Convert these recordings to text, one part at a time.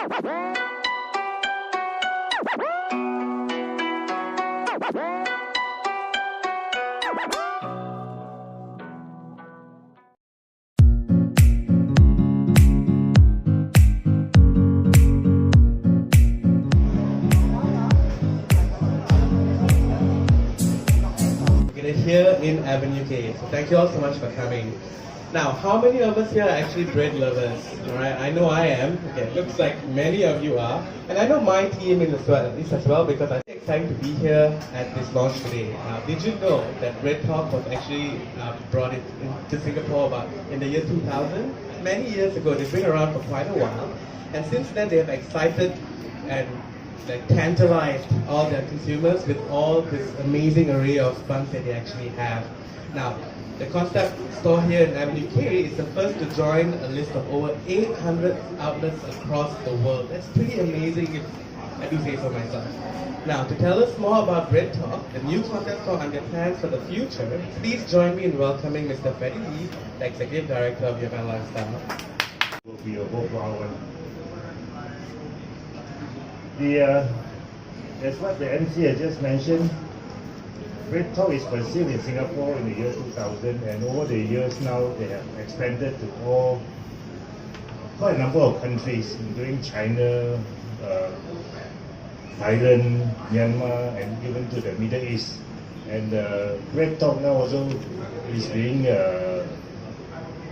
Here in Avenue K. So thank you all so much for coming. Now, how many of us here are actually bread lovers? Alright, I know I am. Okay, looks like many of you are. And I know my team is as well because I'm excited to be here at this launch today. Did you know that BreadTalk was actually brought it to Singapore in the year 2000? Many years ago. They've been around for quite a while. And since then they have excited and tantalized all their consumers with all this amazing array of buns that they actually have. Now, the concept store here in Avenue K is the first to join a list of over 800 outlets across the world. That's pretty amazing if I do say so myself. Now, to tell us more about BreadTalk, the new concept store and their plans for the future, please join me in welcoming Mr. Freddie Lee, the Executive Director of UML Lifestyle. Will be a worthwhile one. As what the MC has just mentioned, BreadTalk is conceived in Singapore in the year 2000, and over the years now they have expanded to quite a number of countries, including China, Thailand, Myanmar, and even to the Middle East. And BreadTalk now also is being, they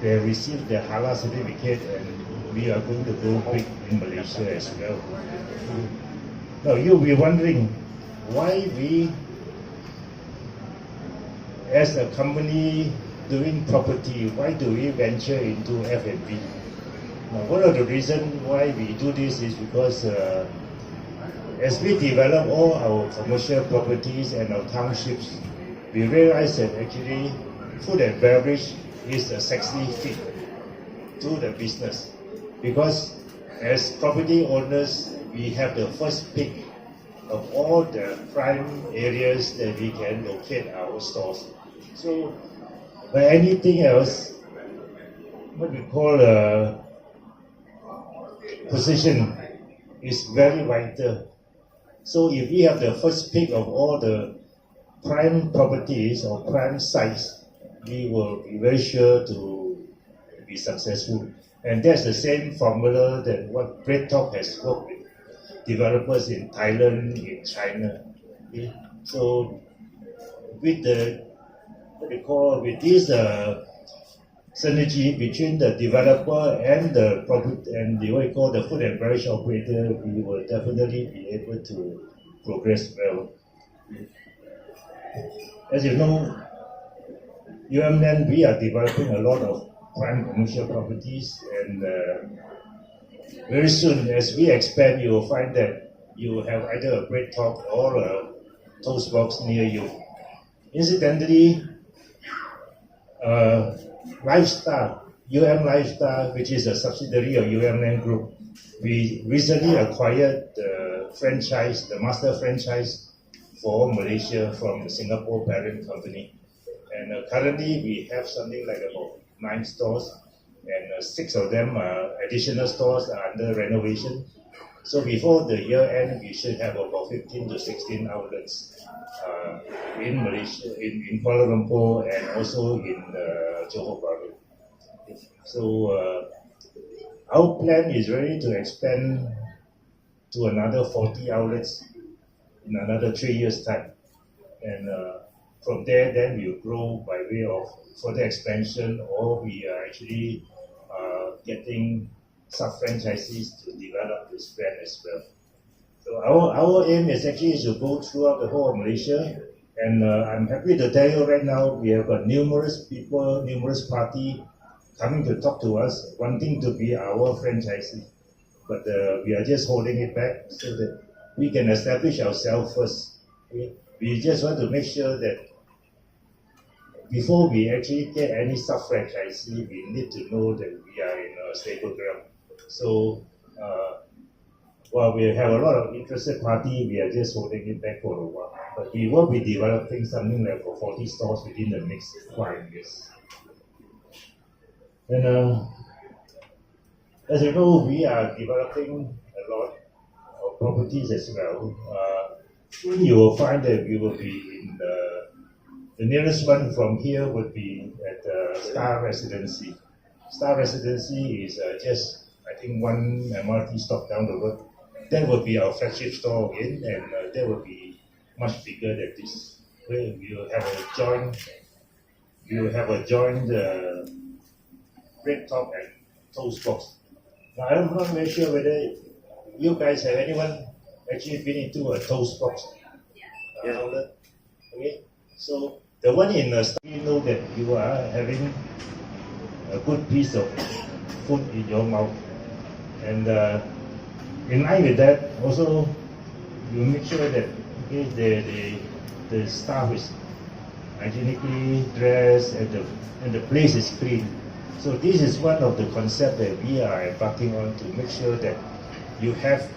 have received the halal certificate, and we are going to go big in Malaysia as well. Now you'll be wondering why we, as a company doing property, why do we venture into F&B? Now, one of the reasons why we do this is because as we develop all our commercial properties and our townships, we realize that actually food and beverage is a sexy fit to the business, because as property owners, we have the first pick of all the prime areas that we can locate our stores. So, by anything else, what we call a position is very vital. So, if we have the first pick of all the prime properties or prime sites, we will be very sure to be successful. And that's the same formula that what BreadTalk has worked with developers in Thailand, in China. Okay? So with the with this synergy between the developer and the profit and the what we call the food and beverage operator, we will definitely be able to progress well. As you know, UML, we are developing a lot of prime commercial properties, and very soon as we expand, you will find that you will have either a BreadTalk or a Toast Box near you. Incidentally, Lifestyle, Lifestyle, which is a subsidiary of UML Group, we recently acquired the franchise, the master franchise for Malaysia from the Singapore parent company. And currently we have something like about 9 stores, and 6 of them additional stores are under renovation. So before the year end, we should have about 15 to 16 outlets in Malaysia, in Kuala Lumpur, and also in Johor Bahru. So our plan is really to expand to another 40 outlets in another 3 years' time. And from there, then we'll grow by way of further expansion, or we are actually getting sub-franchisees to develop this brand as well. So our aim is actually to go throughout the whole of Malaysia, and I'm happy to tell you right now we have got numerous people, numerous parties coming to talk to us, wanting to be our franchisee. But we are just holding it back so that we can establish ourselves first. Okay? We just want to make sure that before we actually get any sub-franchisee, we need to know that we are in a stable ground. So while we have a lot of interested parties, we are just holding it back for a while. But we will be developing something like 40 stores within the next 5 years. And as you know, we are developing a a lot of properties as well. Soon you will find that we will be in the nearest one from here would be at Star Residency. Star Residency is just, I think, one MRT stop down the road. That will be our flagship store again, and that will be much bigger than this. We will have a joint BreadTalk and Toast Box. Now, I'm not very sure whether you guys have anyone actually been into a Toast Box outlet. Okay, so the one in you know that you are having a good piece of food in your mouth, and in line with that, also you make sure that okay, the staff is hygienically dressed and the place is clean. So this is one of the concepts that we are embarking on to make sure that you have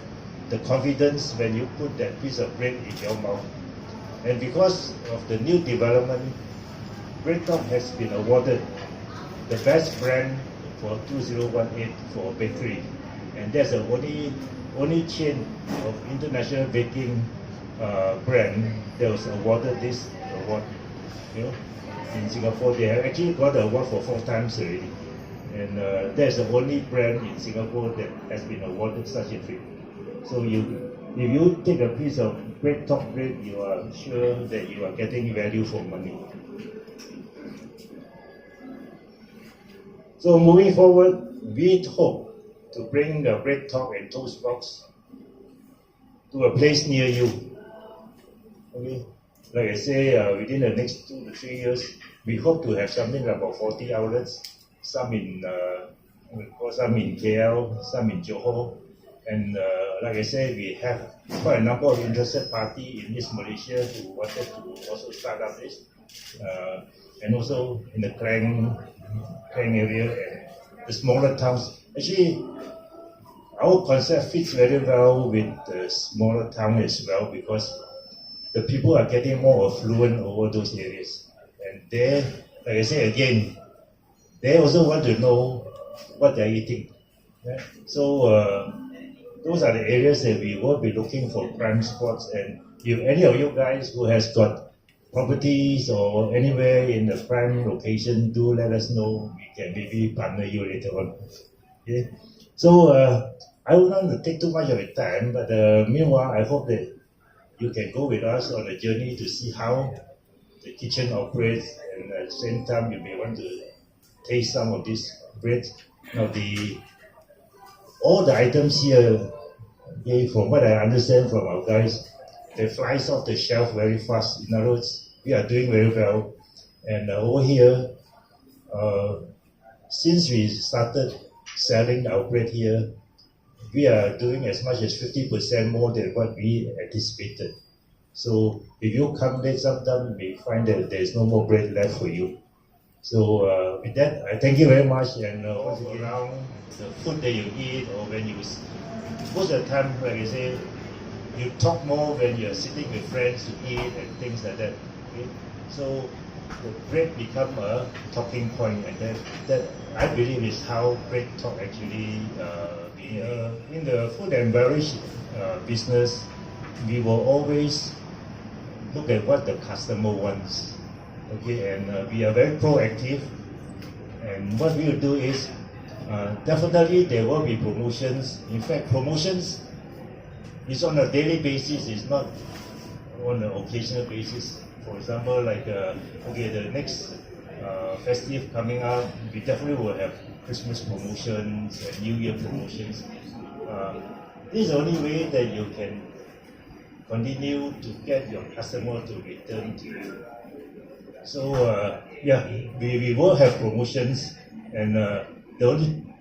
the confidence when you put that piece of bread in your mouth. And because of the new development, BreadTalk has been awarded the best brand for 2018 for bakery, and that's the only chain of international baking brand that was awarded this award. You know, in Singapore, they have actually got the award for 4 times already, and that's the only brand in Singapore that has been awarded such a thing. So if you take a piece of BreadTalk bread, you are sure that you are getting value for money. So moving forward, we hope to bring the BreadTalk and Toast Box to a place near you. Okay, like I say, within the next 2 to 3 years, we hope to have something about 40 outlets. Some in KL, some in Johor, and like I say, we have quite a number of interested parties in this Malaysia who wanted to also start up this, and also in the Klang area and the smaller towns. Actually, our concept fits very well with the smaller town as well, because the people are getting more affluent over those areas, and they, like I say again, they also want to know what they're eating. Yeah? So those are the areas that we will be looking for prime spots. And if any of you guys who has got properties or anywhere in the prime location, do let us know. We can maybe partner you later on. Okay? So I will not want to take too much of your time, but meanwhile, I hope that you can go with us on a journey to see how the kitchen operates, and at the same time, you may want to taste some of this bread. Now, all the items here, okay, from what I understand from our guys, they flies off the shelf very fast. In other words, we are doing very well. And over here, since we started selling our bread here, we are doing as much as 50% more than what we anticipated. So if you come late sometime, you may find that there is no more bread left for you. So with that, I thank you very much. And once again, around the food that you eat, or when you, most of the time, like I say, you talk more when you're sitting with friends to eat and things like that. Okay? So the bread become a talking point, and that I believe is how BreadTalk actually in the food and beverage business, we will always look at what the customer wants. Okay, and we are very proactive, and what we will do is definitely there will be promotions. In fact, promotions is on a daily basis, it's not on an occasional basis. For example, like okay, the next festive coming up, we definitely will have Christmas promotions and New Year promotions. This is the only way that you can continue to get your customer to return to you. So yeah, we will have promotions, and the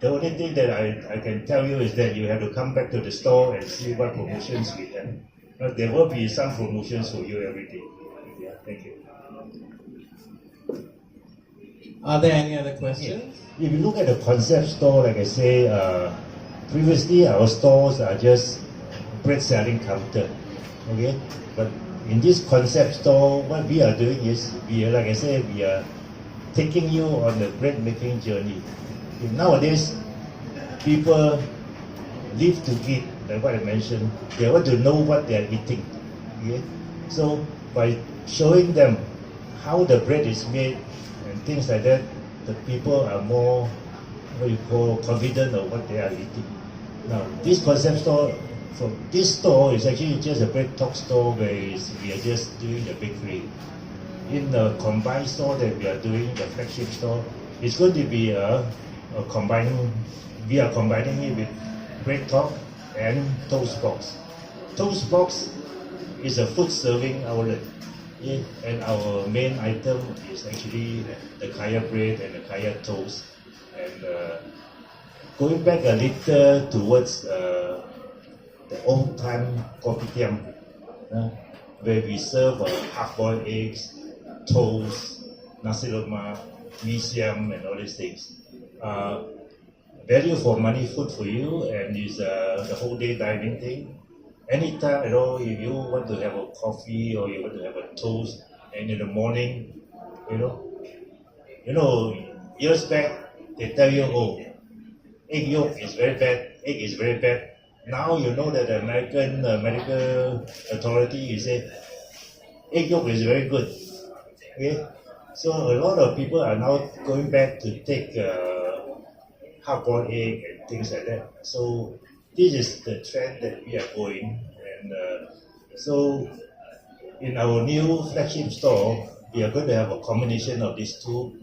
only thing that I can tell you is that you have to come back to the store and see what promotions we have. There will be some promotions for you every day. Yeah, thank you. Are there any other questions? Yeah. If you look at the concept store, like I say, previously our stores are just bread selling counter, okay? But in this concept store, what we are doing is, like I say, we are taking you on the bread making journey. Nowadays, people live to eat, like what I mentioned, they want to know what they are eating. Okay? So by showing them how the bread is made and things like that, the people are more, what you call, confident of what they are eating. Now, this concept store, from this store is actually just a BreadTalk's store where we are just doing the bakery. In the combined store that we are doing, the flagship store, it's going to be a combining, we are combining it with BreadTalk and Toastbox. Toastbox is a food serving outlet. Yeah, and our main item is actually the kaya bread and the kaya toast. And going back a little towards the old time kopitiam, where we serve half-boiled eggs, toast, nasi lemak, mee siam, and all these things. Value for money food for you, and is the whole day dining thing. Anytime, if you want to have a coffee or you want to have a toast, and in the morning, years back, they tell you, oh, egg yolk is very bad, egg is very bad. Now you know that the American medical authority, you say, egg yolk is very good. Okay? So a lot of people are now going back to take hard-boiled egg and things like that. So this is the trend that we are going, and so in our new flagship store, we are going to have a combination of these two.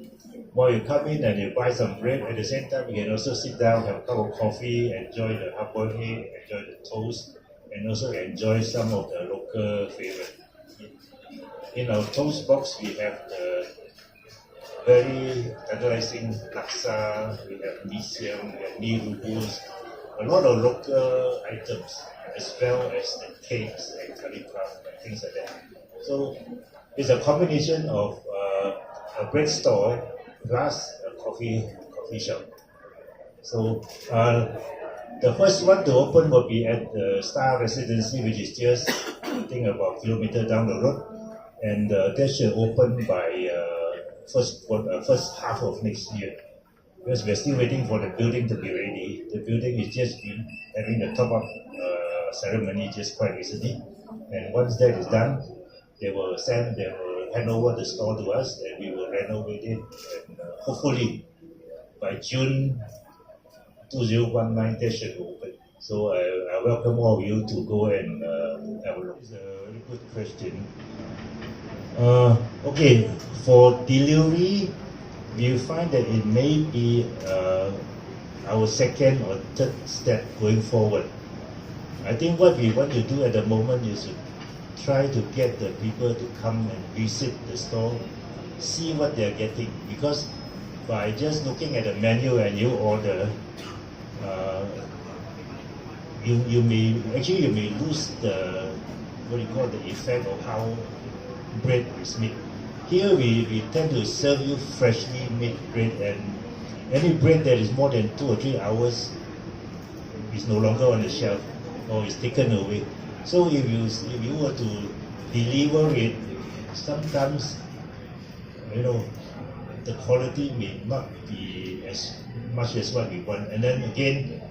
While you come in and you buy some bread, at the same time you can also sit down, have a cup of coffee, enjoy the hard-boiled egg, enjoy the toast, and also enjoy some of the local favorite. In our toast box, we have the very tantalizing laksa, we have mee siam, we have mee rebus, a lot of local items, as well as the cakes and cauliflower and things like that. So it's a combination of a bread store plus a coffee shop. So the first one to open will be at the Star Residency, which is just, I think, about a kilometer down the road, and that should open by first half of next year. Because we're still waiting for the building to be ready. The building is just been having the top-up ceremony just quite recently. And once that is done, they will hand over the store to us, and we will renovate it. And hopefully, by June 2019, that should open. So I welcome all of you to go and have a look. It's a very good question. Okay, for delivery, we find that it may be our second or third step going forward. I think what we want to do at the moment is to try to get the people to come and visit the store, see what they're getting. Because by just looking at the menu and you order, you may lose the the effect of how bread is made. Here we tend to serve you freshly made bread, and any bread that is more than 2 or 3 hours is no longer on the shelf or is taken away. So if you were to deliver it, sometimes the quality may not be as much as what we want. And then again,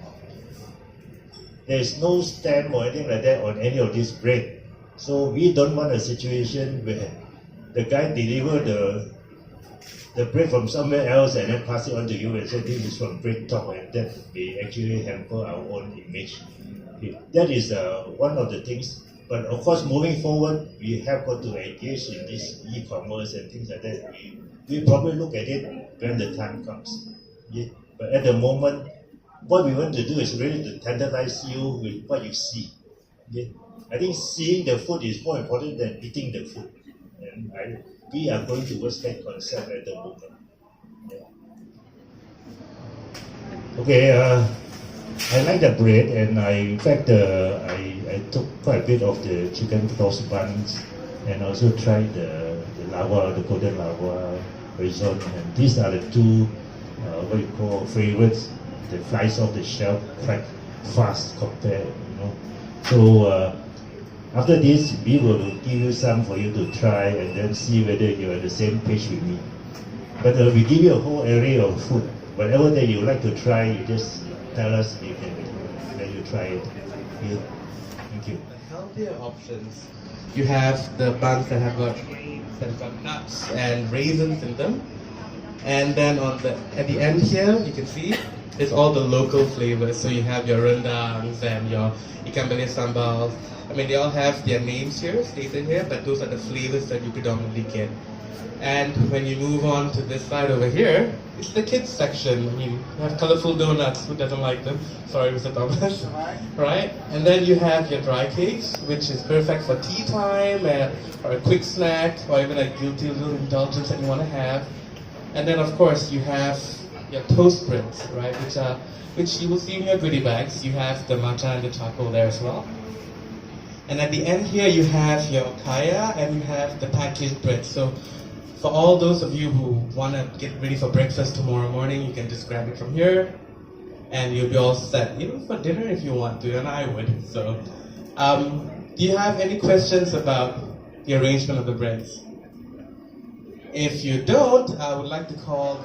there is no stamp or anything like that on any of this bread. So we don't want a situation where the guy deliver the bread from somewhere else and then pass it on to you and say this is from BreadTalk, and that may actually hamper our own image. That is one of the things. But of course, moving forward, we have got to engage in this e-commerce and things like that. We probably look at it when the time comes. Yeah? But at the moment, what we want to do is really to tantalize you with what you see. Yeah? I think seeing the food is more important than eating the food. And we are going towards that concept at the moment. Yeah. Okay, I like the bread, and in fact, I took quite a bit of the chicken toast buns, and also tried the lava, the golden lava risotto. And these are the two favorites. That flies off the shelf quite fast compared, So after this, we will give you some for you to try, and then see whether you are on the same page with me. But we give you a whole array of food. Whatever that you like to try, you just tell us, then you try it. Okay. Thank you. The healthier options, you have the buns that have got nuts and raisins in them. And then at the end here, you can see, it's all the local flavors. So you have your rendangs and your ikan bilis sambal. I mean, they all have their names here, stated here, but those are the flavors that you predominantly get. And when you move on to this side over here, it's the kids section. I mean, you have colorful donuts. Who doesn't like them? Sorry, Mr. Thomas. Right? And then you have your dry cakes, which is perfect for tea time or a quick snack, or even a guilty little indulgence that you want to have. And then, of course, you have your toast breads, right? Which you will see in your goodie bags. You have the matcha and the charcoal there as well. And at the end here, you have your kaya and you have the packaged bread. So for all those of you who want to get ready for breakfast tomorrow morning, you can just grab it from here and you'll be all set. Even for dinner if you want to, and I would. So, do you have any questions about the arrangement of the breads? If you don't, I would like to call...